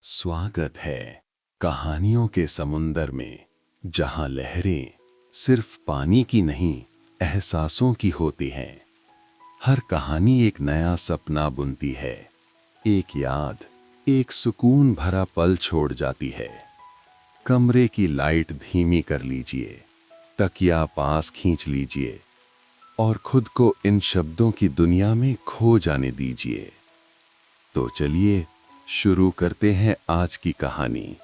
स्वागत है कहानियों के समुंदर में, जहां लहरें सिर्फ पानी की नहीं, एहसासों की होती हैं। हर कहानी एक नया सपना बुनती है, एक याद, एक सुकून भरा पल छोड़ जाती है। कमरे की लाइट धीमी कर लीजिए, तकिया पास खींच लीजिए और खुद को इन शब्दों की दुनिया में खो जाने दीजिए। तो चलिए शुरू करते हैं आज की कहानी।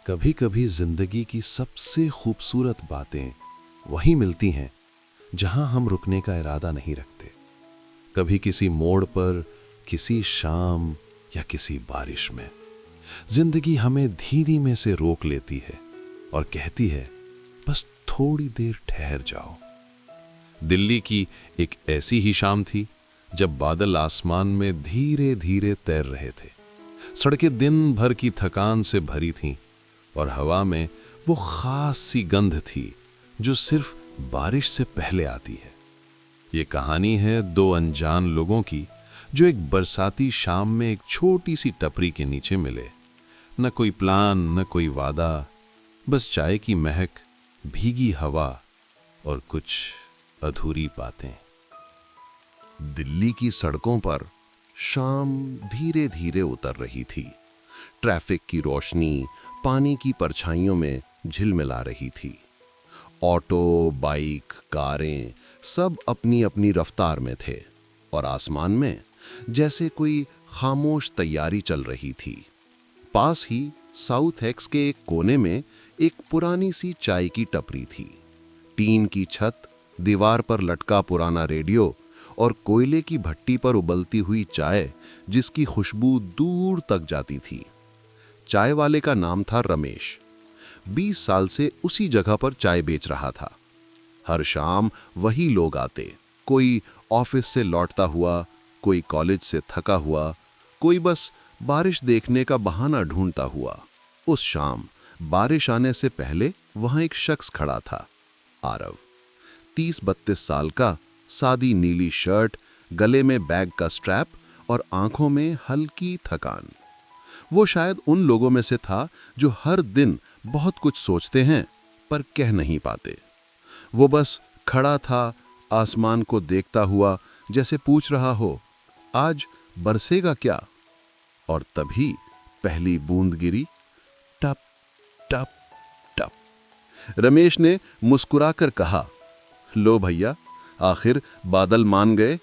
कभी कभी जिंदगी की सबसे खूबसूरत बातें वहीं मिलती हैं जहां हम रुकने का इरादा नहीं रखते। कभी किसी मोड़ पर, किसी शाम या किसी बारिश में जिंदगी हमें धीरे में से रोक लेती है और कहती है, बस थोड़ी देर ठहर जाओ। दिल्ली की एक ऐसी ही शाम थी जब बादल आसमान में धीरे धीरे तैर रहे थे। सड़कें दिन भर की थकान से भरी थीं और हवा में वो खास सी गंध थी जो सिर्फ बारिश से पहले आती है। ये कहानी है दो अनजान लोगों की जो एक बरसाती शाम में एक छोटी सी टपरी के नीचे मिले। न कोई प्लान, न कोई वादा, बस चाय की महक, भीगी हवा और कुछ अधूरी बातें। दिल्ली की सड़कों पर शाम धीरे धीरे उतर रही थी। ट्रैफिक की रोशनी पानी की परछाइयों में झिलमिला रही थी। ऑटो, बाइक, कारें सब अपनी अपनी रफ्तार में थे और आसमान में जैसे कोई खामोश तैयारी चल रही थी। पास ही साउथ एक्स के एक कोने में एक पुरानी सी चाय की टपरी थी। टीन की छत, दीवार पर लटका पुराना रेडियो और कोयले की भट्टी पर उबलती हुई चाय जिसकी खुशबू दूर तक जाती थी। चाय वाले का नाम था रमेश। 20 साल से उसी जगह पर चाय बेच रहा था। हर शाम वही लोग आते, कोई ऑफिस से लौटता हुआ, कोई कॉलेज से थका हुआ, कोई बस बारिश देखने का बहाना ढूंढता हुआ। उस शाम बारिश आने से पहले वहां एक शख्स खड़ा था, आरव। 30-32 साल का, सादी नीली शर्ट, गले में बैग का स्ट्रैप और आंखों में हल्की थकान। वो शायद उन लोगों में से था जो हर दिन बहुत कुछ सोचते हैं पर कह नहीं पाते। वो बस खड़ा था, आसमान को देखता हुआ, जैसे पूछ रहा हो, आज बरसेगा क्या? और तभी पहली बूंद गिरी। टप टप टप। रमेश ने मुस्कुराकर कहा, लो भैया, आखिर बादल मान गए।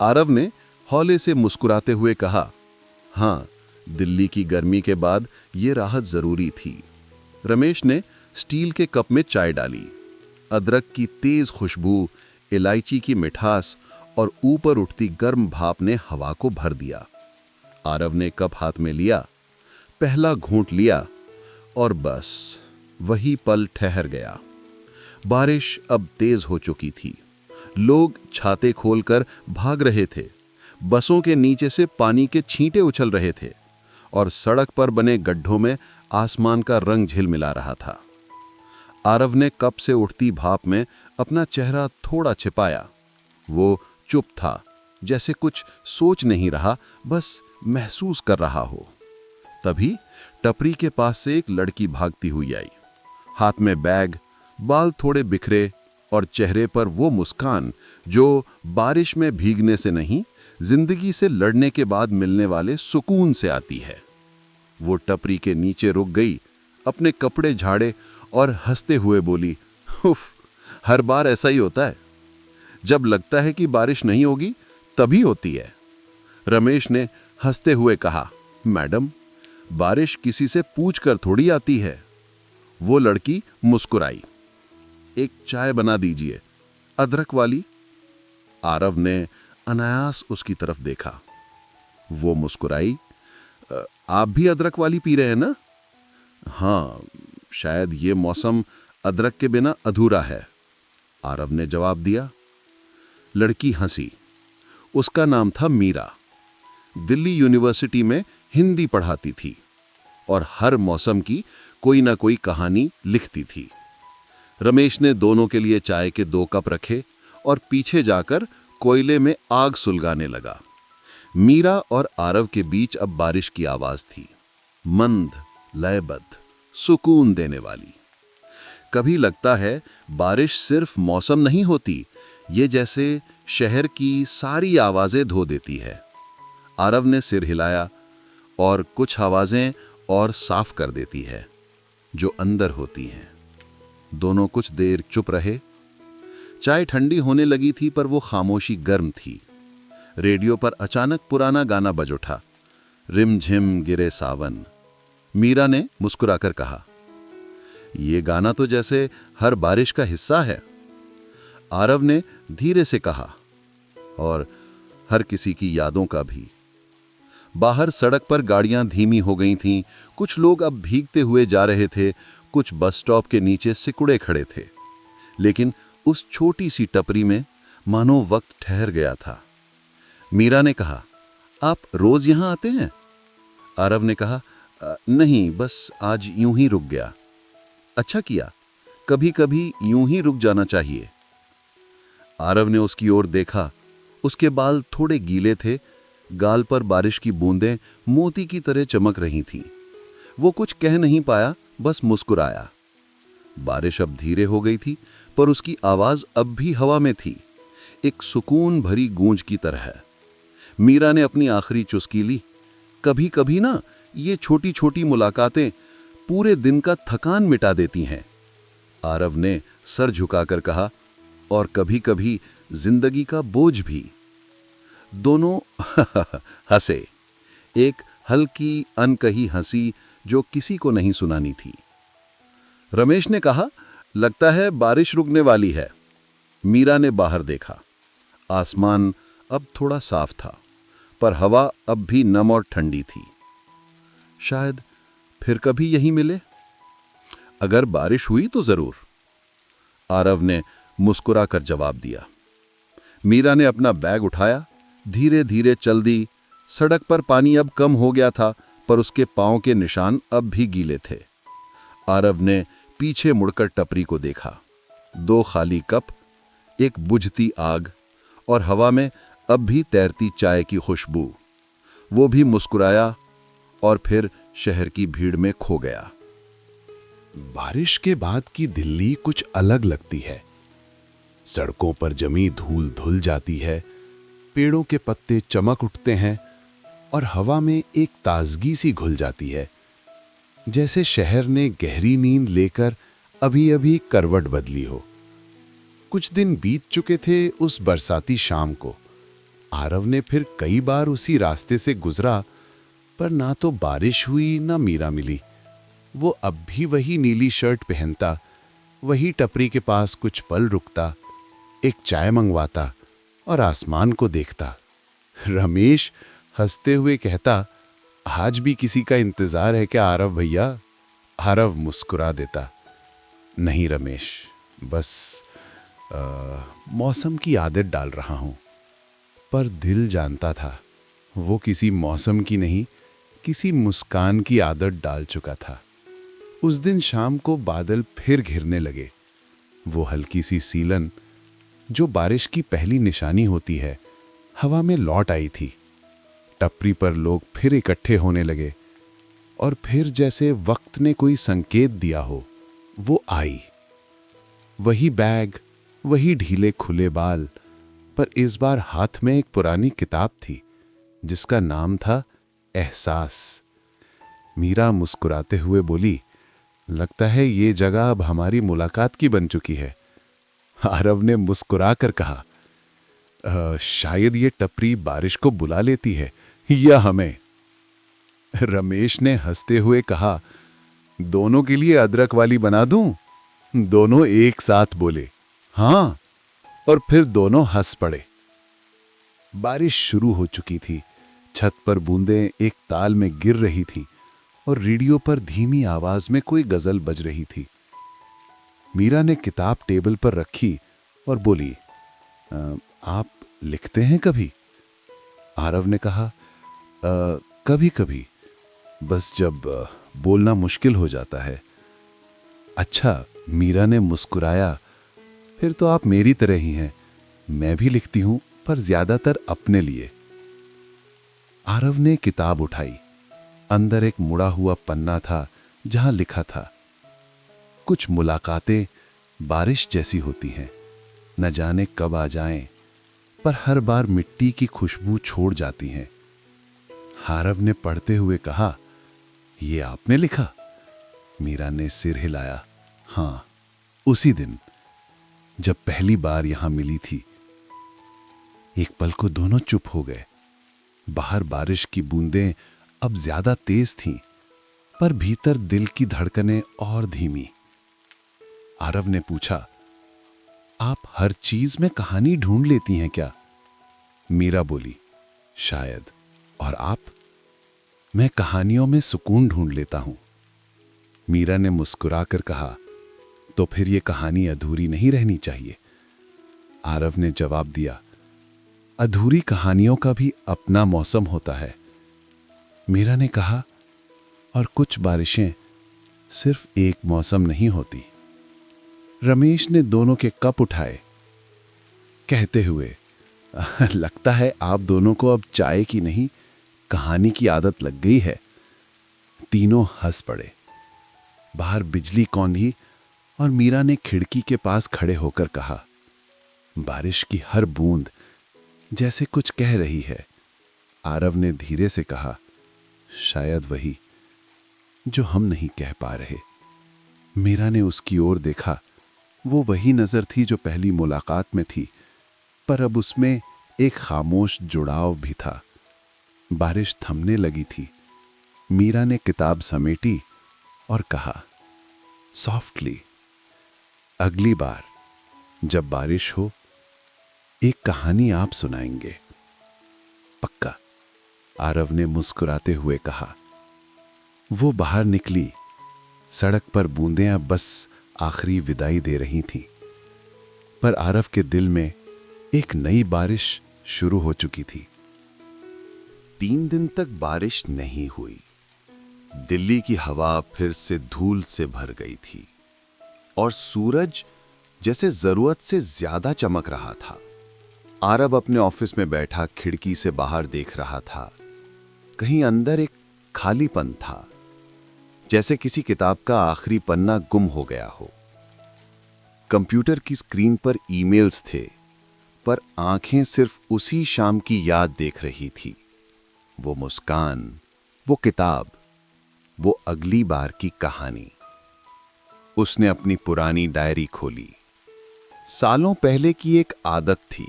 आरव ने हौले से मुस्कुराते हुए कहा, हाँ, दिल्ली की गर्मी के बाद ये राहत जरूरी थी। रमेश ने स्टील के कप में चाय डाली। अदरक की तेज खुशबू, इलायची की मिठास और ऊपर उठती गर्म भाप ने हवा को भर दिया। आरव ने कप हाथ में लिया, पहला घूंट लिया और बस वही पल ठहर गया। बारिश अब तेज हो चुकी थी। लोग छाते खोलकर भाग रहे थे। बसों के नीचे से पानी के छींटे उछल रहे थे और सड़क पर बने गड्ढों में आसमान का रंग झिलमिला रहा था। आरव ने कप से उठती भाप में अपना चेहरा थोड़ा छिपाया। वो चुप था, जैसे कुछ सोच नहीं रहा, बस महसूस कर रहा हो। तभी टपरी के पास से एक लड़की भागती हुई आई, हाथ में बैग, बाल थोड़े बिखरे और चेहरे पर वो मुस्कान जो बारिश में भीगने से नहीं, जिंदगी से लड़ने के बाद मिलने वाले सुकून से आती है। वो टपरी के नीचे रुक गई, अपने कपड़े झाड़े और हंसते हुए बोली, उफ, हर बार ऐसा ही होता है। जब लगता है कि बारिश नहीं होगी तभी होती है। रमेश ने हंसते हुए कहा, मैडम, बारिश किसी से पूछकर थोड़ी आती है। वो लड़की मुस्कुराई, एक चाय बना दीजिए, अदरक वाली। आरव ने अनायास उसकी तरफ देखा। वो मुस्कुराई, आप भी अदरक वाली पी रहे हैं ना? हाँ, शायद ये मौसम अदरक के बिना अधूरा है, आरव ने जवाब दिया। लड़की हंसी। उसका नाम था मीरा। दिल्ली यूनिवर्सिटी में हिंदी पढ़ाती थी और हर मौसम की कोई ना कोई कहानी लिखती थी। रमेश ने दोनों के लिए चाय के 2 कप रखे और पीछे जाकर कोयले में आग सुलगाने लगा। मीरा और आरव के बीच अब बारिश की आवाज थी, मंद, लयबद्ध, सुकून देने वाली। कभी लगता है बारिश सिर्फ मौसम नहीं होती, ये जैसे शहर की सारी आवाजें धो देती है। आरव ने सिर हिलाया, और कुछ आवाजें और साफ कर देती है जो अंदर होती हैं। दोनों कुछ देर चुप रहे। चाय ठंडी होने लगी थी, पर वो खामोशी गर्म थी। रेडियो पर अचानक पुराना गाना बज उठा, रिमझिम गिरे सावन। मीरा ने मुस्कुराकर कहा, ये गाना तो जैसे हर बारिश का हिस्सा है। आरव ने धीरे से कहा, और हर किसी की यादों का भी। बाहर सड़क पर गाड़ियां धीमी हो गई थीं, कुछ लोग अब भीगते हुए जा रहे थे, कुछ बस स्टॉप के नीचे सिकुड़े खड़े थे। लेकिन उस छोटी सी टपरी में मानो वक्त ठहर गया था। मीरा ने कहा, आप रोज यहां आते हैं? आरव ने कहा, नहीं, बस आज यूं ही रुक गया। अच्छा किया, कभी कभी यूं ही रुक जाना चाहिए। आरव ने उसकी ओर देखा। उसके बाल थोड़े गीले थे, गाल पर बारिश की बूंदें मोती की तरह चमक रही थीं। वो कुछ कह नहीं पाया, बस मुस्कुराया। बारिश अब धीरे हो गई थी, पर उसकी आवाज अब भी हवा में थी, एक सुकून भरी गूंज की तरह। मीरा ने अपनी आखिरी चुस्की ली। कभी कभी ना, ये छोटी छोटी मुलाकातें पूरे दिन का थकान मिटा देती हैं। आरव ने सर झुकाकर कहा, और कभी कभी जिंदगी का बोझ भी। दोनों हंसे, एक हल्की अनकही हंसी जो किसी को नहीं सुनानी थी। रमेश ने कहा, लगता है बारिश रुकने वाली है। मीरा ने बाहर देखा। आसमान अब थोड़ा साफ था, पर हवा अब भी नम और ठंडी थी। शायद फिर कभी यही मिले। अगर बारिश हुई तो जरूर, आरव ने मुस्कुराकर जवाब दिया। मीरा ने अपना बैग उठाया, धीरे धीरे चल दी। सड़क पर पानी अब कम हो गया था, पर उसके पांव के निशान अब भी गीले थे। आरव ने पीछे मुड़कर टपरी को देखा। 2 खाली कप, एक बुझती आग, और हवा में अब भी तैरती चाय की खुशबू। वो भी मुस्कुराया, और फिर शहर की भीड़ में खो गया। बारिश के बाद की दिल्ली कुछ अलग लगती है। सड़कों पर जमी धूल धुल जाती है, पेड़ों के पत्ते चमक उठते हैं, और हवा में एक ताजगी सी घुल जाती है, जैसे शहर ने गहरी नींद लेकर अभी अभी करवट बदली हो। कुछ दिन बीत चुके थे उस बरसाती शाम को। आरव ने फिर कई बार उसी रास्ते से गुजरा, पर ना तो बारिश हुई, ना मीरा मिली। वो अब भी वही नीली शर्ट पहनता, वही टपरी के पास कुछ पल रुकता, एक चाय मंगवाता और आसमान को देखता। रमेश हंसते हुए कहता, आज भी किसी का इंतजार है क्या आरव भैया? आरव मुस्कुरा देता, नहीं रमेश, बस मौसम की आदत डाल रहा हूं। पर दिल जानता था वो किसी मौसम की नहीं, किसी मुस्कान की आदत डाल चुका था। उस दिन शाम को बादल फिर घिरने लगे। वो हल्की सी सीलन जो बारिश की पहली निशानी होती है, हवा में लौट आई थी। टपरी पर लोग फिर इकट्ठे होने लगे, और फिर जैसे वक्त ने कोई संकेत दिया हो, वो आई। वही बैग, वही ढीले खुले बाल, पर इस बार हाथ में एक पुरानी किताब थी जिसका नाम था एहसास। मीरा मुस्कुराते हुए बोली, लगता है ये जगह अब हमारी मुलाकात की बन चुकी है। आरव ने मुस्कुराकर कहा, शायद ये टपरी बारिश को बुला लेती है, या हमें। रमेश ने हंसते हुए कहा, दोनों के लिए अदरक वाली बना दूं? दोनों एक साथ बोले, हाँ, और फिर दोनों हंस पड़े। बारिश शुरू हो चुकी थी। छत पर बूंदें एक ताल में गिर रही थी, और रेडियो पर धीमी आवाज में कोई गजल बज रही थी। मीरा ने किताब टेबल पर रखी और बोली, आप लिखते हैं कभी? आरव ने कहा, कभी कभी, बस जब बोलना मुश्किल हो जाता है। अच्छा, मीरा ने मुस्कुराया, फिर तो आप मेरी तरह ही हैं। मैं भी लिखती हूं, पर ज्यादातर अपने लिए। आरव ने किताब उठाई। अंदर एक मुड़ा हुआ पन्ना था जहां लिखा था, कुछ मुलाकातें बारिश जैसी होती हैं, न जाने कब आ जाएं, पर हर बार मिट्टी की खुशबू छोड़ जाती हैं। आरव ने पढ़ते हुए कहा, ये आपने लिखा? मीरा ने सिर हिलाया। हाँ, उसी दिन जब पहली बार यहां मिली थी। एक पल को दोनों चुप हो गए। बाहर बारिश की बूंदें अब ज्यादा तेज थीं, पर भीतर दिल की धड़कनें और धीमी। आरव ने पूछा, आप हर चीज में कहानी ढूंढ लेती हैं क्या? मीरा बोली, शायद। और आप? मैं कहानियों में सुकून ढूंढ लेता हूं। मीरा ने मुस्कुराकर कहा, तो फिर ये कहानी अधूरी नहीं रहनी चाहिए। आरव ने जवाब दिया, अधूरी कहानियों का भी अपना मौसम होता है। मीरा ने कहा, और कुछ बारिशें सिर्फ एक मौसम नहीं होती। रमेश ने दोनों के कप उठाए, कहते हुए, लगता है आप दोनों को अब चाय की नहीं, कहानी की आदत लग गई है। तीनों हंस पड़े। बाहर बिजली कौंधी और मीरा ने खिड़की के पास खड़े होकर कहा, बारिश की हर बूंद जैसे कुछ कह रही है। आरव ने धीरे से कहा, शायद वही जो हम नहीं कह पा रहे। मीरा ने उसकी ओर देखा। वो वही नजर थी जो पहली मुलाकात में थी, पर अब उसमें एक खामोश जुड़ाव भी था। बारिश थमने लगी थी। मीरा ने किताब समेटी और कहा, सॉफ्टली, अगली बार जब बारिश हो एक कहानी आप सुनाएंगे। पक्का? आरव ने मुस्कुराते हुए कहा। वो बाहर निकली। सड़क पर बूंदें अब बस आखिरी विदाई दे रही थीं, पर आरव के दिल में एक नई बारिश शुरू हो चुकी थी। 3 दिन तक बारिश नहीं हुई। दिल्ली की हवा फिर से धूल से भर गई थी और सूरज जैसे जरूरत से ज्यादा चमक रहा था। आरव अपने ऑफिस में बैठा खिड़की से बाहर देख रहा था। कहीं अंदर एक खालीपन था, जैसे किसी किताब का आखिरी पन्ना गुम हो गया हो। कंप्यूटर की स्क्रीन पर ईमेल्स थे, पर आंखें सिर्फ उसी शाम की याद देख रही थी। वो मुस्कान, वो किताब, वो अगली बार की कहानी। उसने अपनी पुरानी डायरी खोली। सालों पहले की एक आदत थी।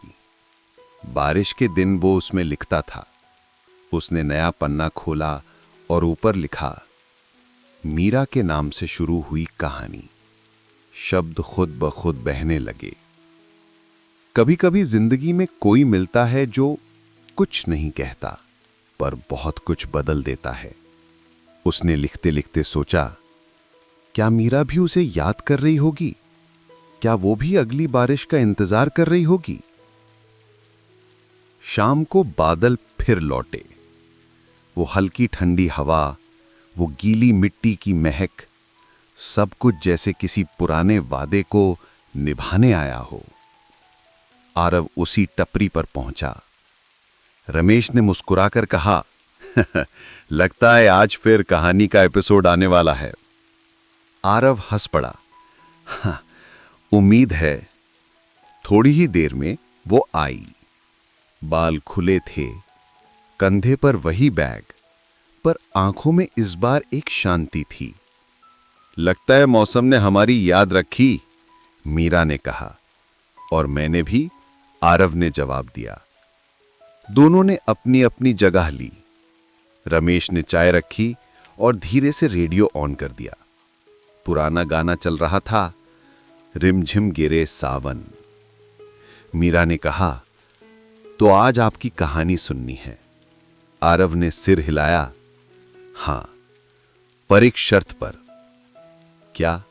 बारिश के दिन वो उसमें लिखता था। उसने नया पन्ना खोला और ऊपर लिखा, मीरा के नाम से शुरू हुई कहानी। शब्द खुद ब खुद बहने लगे। कभी कभी जिंदगी में कोई मिलता है जो कुछ नहीं कहता, पर बहुत कुछ बदल देता है। उसने लिखते लिखते सोचा, क्या मीरा भी उसे याद कर रही होगी? क्या वो भी अगली बारिश का इंतजार कर रही होगी? शाम को बादल फिर लौटे। वो हल्की ठंडी हवा, वो गीली मिट्टी की महक, सब कुछ जैसे किसी पुराने वादे को निभाने आया हो। आरव उसी टपरी पर पहुंचा। रमेश ने मुस्कुराकर कहा, लगता है आज फिर कहानी का एपिसोड आने वाला है। आरव हंस पड़ा। हाँ, उम्मीद है। थोड़ी ही देर में वो आई। बाल खुले थे, कंधे पर वही बैग, पर आंखों में इस बार एक शांति थी। लगता है मौसम ने हमारी याद रखी, मीरा ने कहा। और मैंने भी, आरव ने जवाब दिया। दोनों ने अपनी अपनी जगह ली। रमेश ने चाय रखी और धीरे से रेडियो ऑन कर दिया। पुराना गाना चल रहा था, रिमझिम गिरे सावन। मीरा ने कहा, तो आज आपकी कहानी सुननी है। आरव ने सिर हिलाया। हां, पर एक शर्त पर। क्या?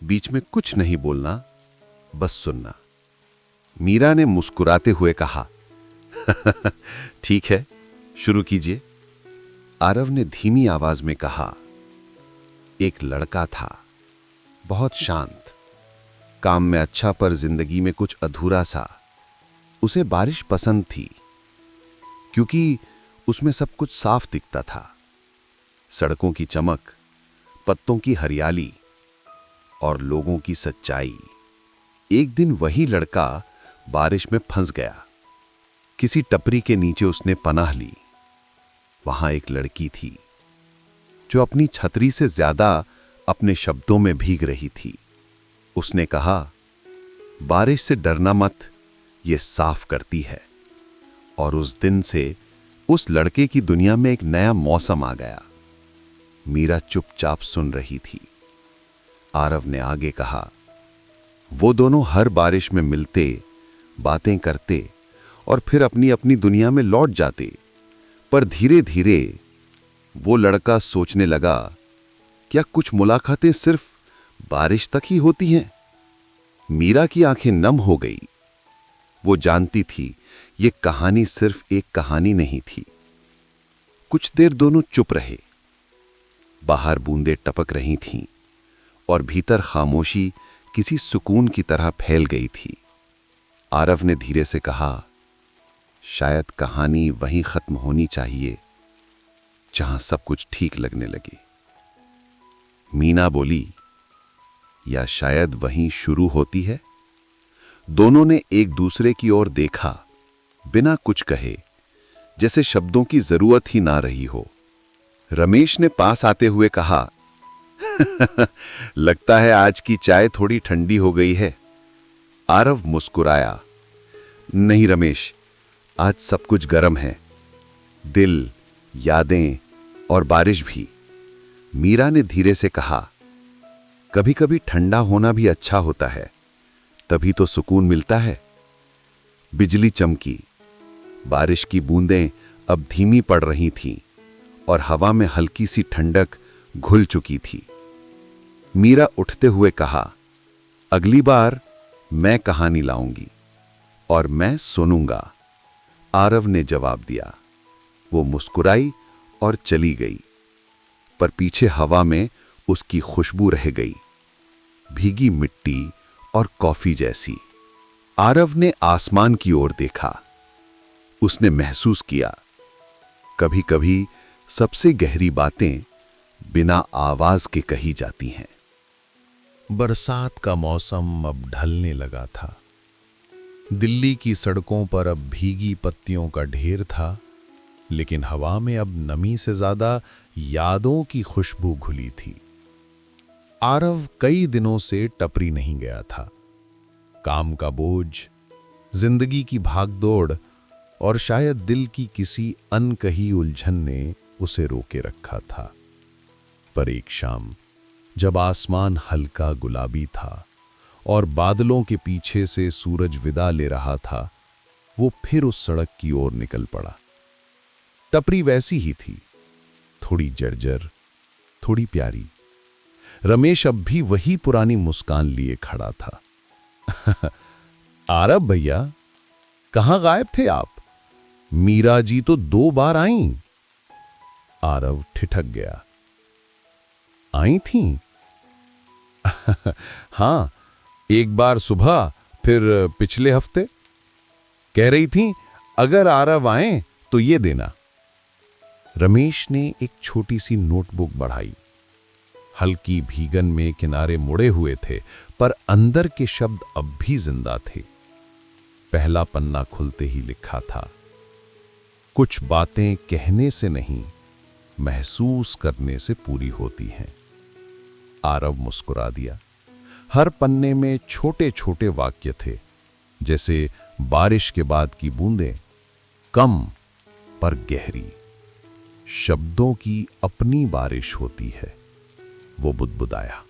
बीच में कुछ नहीं बोलना, बस सुनना। मीरा ने मुस्कुराते हुए कहा, ठीक है, शुरू कीजिए। आरव ने धीमी आवाज में कहा, एक लड़का था, बहुत शांत, काम में अच्छा पर जिंदगी में कुछ अधूरा सा। उसे बारिश पसंद थी। क्योंकि उसमें सब कुछ साफ दिखता था। सड़कों की चमक, पत्तों की हरियाली और लोगों की सच्चाई। एक दिन वही लड़का बारिश में फंस गया। किसी टपरी के नीचे उसने पनाह ली। वहां एक लड़की थी जो अपनी छतरी से ज्यादा अपने शब्दों में भीग रही थी। उसने कहा, बारिश से डरना मत, ये साफ करती है। और उस दिन से उस लड़के की दुनिया में एक नया मौसम आ गया। मीरा चुपचाप सुन रही थी। आरव ने आगे कहा, वो दोनों हर बारिश में मिलते, बातें करते और फिर अपनी अपनी दुनिया में लौट जाते। पर धीरे धीरे वो लड़का सोचने लगा, क्या कुछ मुलाकातें सिर्फ बारिश तक ही होती हैं? मीरा की आंखें नम हो गई। वो जानती थी ये कहानी सिर्फ एक कहानी नहीं थी। कुछ देर दोनों चुप रहे। बाहर बूंदें टपक रही थीं और भीतर खामोशी किसी सुकून की तरह फैल गई थी। आरव ने धीरे से कहा, शायद कहानी वहीं खत्म होनी चाहिए जहां सब कुछ ठीक लगने लगे। मीना बोली, या शायद वहीं शुरू होती है। दोनों ने एक दूसरे की ओर देखा, बिना कुछ कहे, जैसे शब्दों की जरूरत ही ना रही हो। रमेश ने पास आते हुए कहा, लगता है आज की चाय थोड़ी ठंडी हो गई है। आरव मुस्कुराया, नहीं रमेश, आज सब कुछ गर्म है, दिल, यादें और बारिश भी। मीरा ने धीरे से कहा, कभी कभी ठंडा होना भी अच्छा होता है, तभी तो सुकून मिलता है। बिजली चमकी, बारिश की बूंदें अब धीमी पड़ रही थीं और हवा में हल्की सी ठंडक घुल चुकी थी। मीरा उठते हुए कहा, अगली बार मैं कहानी लाऊंगी और मैं सुनूंगा। आरव ने जवाब दिया। वो मुस्कुराई और चली गई, पर पीछे हवा में उसकी खुशबू रह गई, भीगी मिट्टी और कॉफी जैसी। आरव ने आसमान की ओर देखा। उसने महसूस किया, कभी कभी सबसे गहरी बातें बिना आवाज के कही जाती हैं। बरसात का मौसम अब ढलने लगा था। दिल्ली की सड़कों पर अब भीगी पत्तियों का ढेर था, लेकिन हवा में अब नमी से ज्यादा यादों की खुशबू घुली थी। आरव कई दिनों से टपरी नहीं गया था। काम का बोझ, जिंदगी की भागदौड़ और शायद दिल की किसी अनकही उलझन ने उसे रोके रखा था। पर एक शाम, जब आसमान हल्का गुलाबी था और बादलों के पीछे से सूरज विदा ले रहा था, वो फिर उस सड़क की ओर निकल पड़ा। टपरी वैसी ही थी, थोड़ी जर्जर, थोड़ी प्यारी। रमेश अब भी वही पुरानी मुस्कान लिए खड़ा था। आरव भैया, कहां गायब थे आप? मीरा जी तो 2 बार आईं। आरव ठिठक गया। आई थीं? हां, एक बार सुबह, फिर पिछले हफ्ते। कह रही थीं अगर आरव आए तो ये देना। रमेश ने एक छोटी सी नोटबुक बढ़ाई। हल्की भीगन में किनारे मुड़े हुए थे, पर अंदर के शब्द अब भी जिंदा थे। पहला पन्ना खुलते ही लिखा था, कुछ बातें कहने से नहीं, महसूस करने से पूरी होती हैं। आरव मुस्कुरा दिया। हर पन्ने में छोटे छोटे वाक्य थे, जैसे बारिश के बाद की बूंदें, कम पर गहरी। शब्दों की अपनी बारिश होती है। वो बुदबुदाया।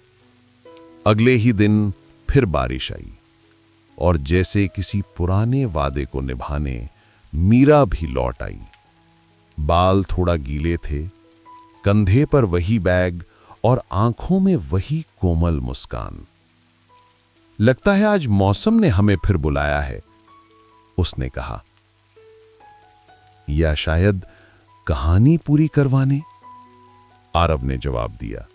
अगले ही दिन फिर बारिश आई और जैसे किसी पुराने वादे को निभाने मीरा भी लौट आई। बाल थोड़ा गीले थे, कंधे पर वही बैग और आंखों में वही कोमल मुस्कान। लगता है आज मौसम ने हमें फिर बुलाया है, उसने कहा। या शायद कहानी पूरी करवाने, आरव ने जवाब दिया।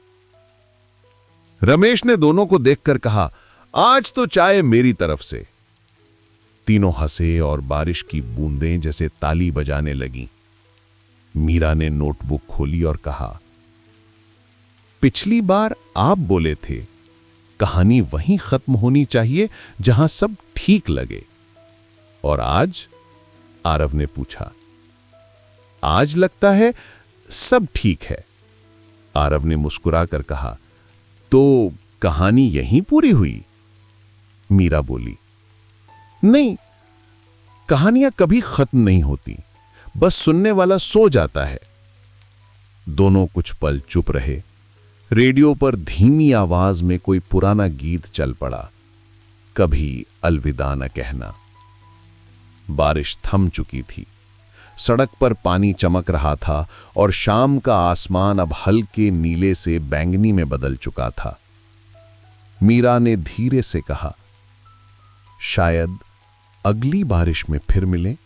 रमेश ने दोनों को देखकर कहा, आज तो चाय मेरी तरफ से। तीनों हंसे और बारिश की बूंदें जैसे ताली बजाने लगीं। मीरा ने नोटबुक खोली और कहा, पिछली बार आप बोले थे कहानी वहीं खत्म होनी चाहिए जहां सब ठीक लगे, और आज? आरव ने पूछा। आज लगता है सब ठीक है, आरव ने मुस्कुराकर कहा। तो कहानी यहीं पूरी हुई? मीरा बोली। नहीं, कहानियां कभी खत्म नहीं होती, बस सुनने वाला सो जाता है। दोनों कुछ पल चुप रहे। रेडियो पर धीमी आवाज में कोई पुराना गीत चल पड़ा, कभी अलविदा न कहना। बारिश थम चुकी थी, सड़क पर पानी चमक रहा था और शाम का आसमान अब हल्के नीले से बैंगनी में बदल चुका था। मीरा ने धीरे से कहा, शायद अगली बारिश में फिर मिलें।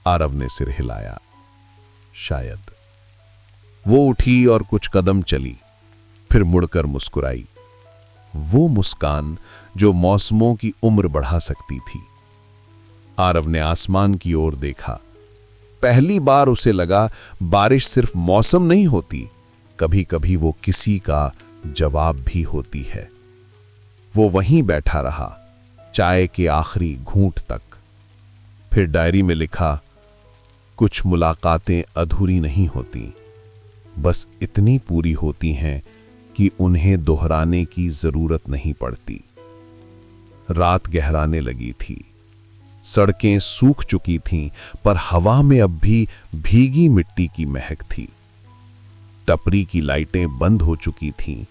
आरव ने सिर हिलाया, शायद। वो उठी और कुछ कदम चली, फिर मुड़कर मुस्कुराई। वो मुस्कान जो मौसमों की उम्र बढ़ा सकती थी। आरव ने आसमान की ओर देखा। पहली बार उसे लगा बारिश सिर्फ मौसम नहीं होती, कभी कभी वो किसी का जवाब भी होती है। वो वहीं बैठा रहा, चाय के आखिरी घूंट तक। फिर डायरी में लिखा, कुछ मुलाकातें अधूरी नहीं होती, बस इतनी पूरी होती हैं कि उन्हें दोहराने की जरूरत नहीं पड़ती। रात गहराने लगी थी, सड़कें सूख चुकी थीं, पर हवा में अब भी भीगी मिट्टी की महक थी। टपरी की लाइटें बंद हो चुकी थीं,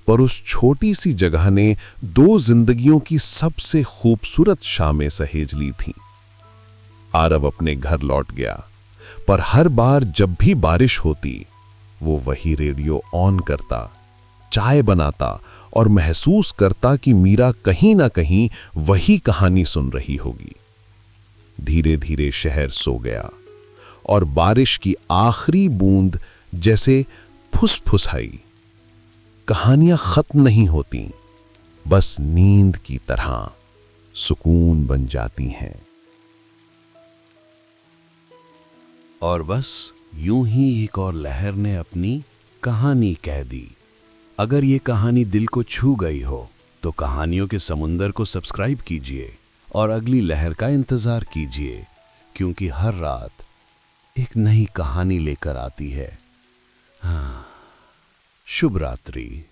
पर उस छोटी सी जगह ने दो जिंदगियों की सबसे खूबसूरत शामें सहेज ली थीं। आरव अपने घर लौट गया, पर हर बार जब भी बारिश होती, वो वही रेडियो ऑन करता, चाय बनाता और महसूस करता कि मीरा कहीं ना कहीं वही कहानी सुन रही होगी। धीरे धीरे शहर सो गया और बारिश की आखिरी बूंद जैसे फुसफुसाई। कहानियां खत्म नहीं होती, बस नींद की तरह सुकून बन जाती हैं। और बस यूं ही एक और लहर ने अपनी कहानी कह दी। अगर ये कहानी दिल को छू गई हो तो कहानियों के समुंदर को सब्सक्राइब कीजिए और अगली लहर का इंतजार कीजिए, क्योंकि हर रात एक नई कहानी लेकर आती है। हाँ, शुभ रात्रि।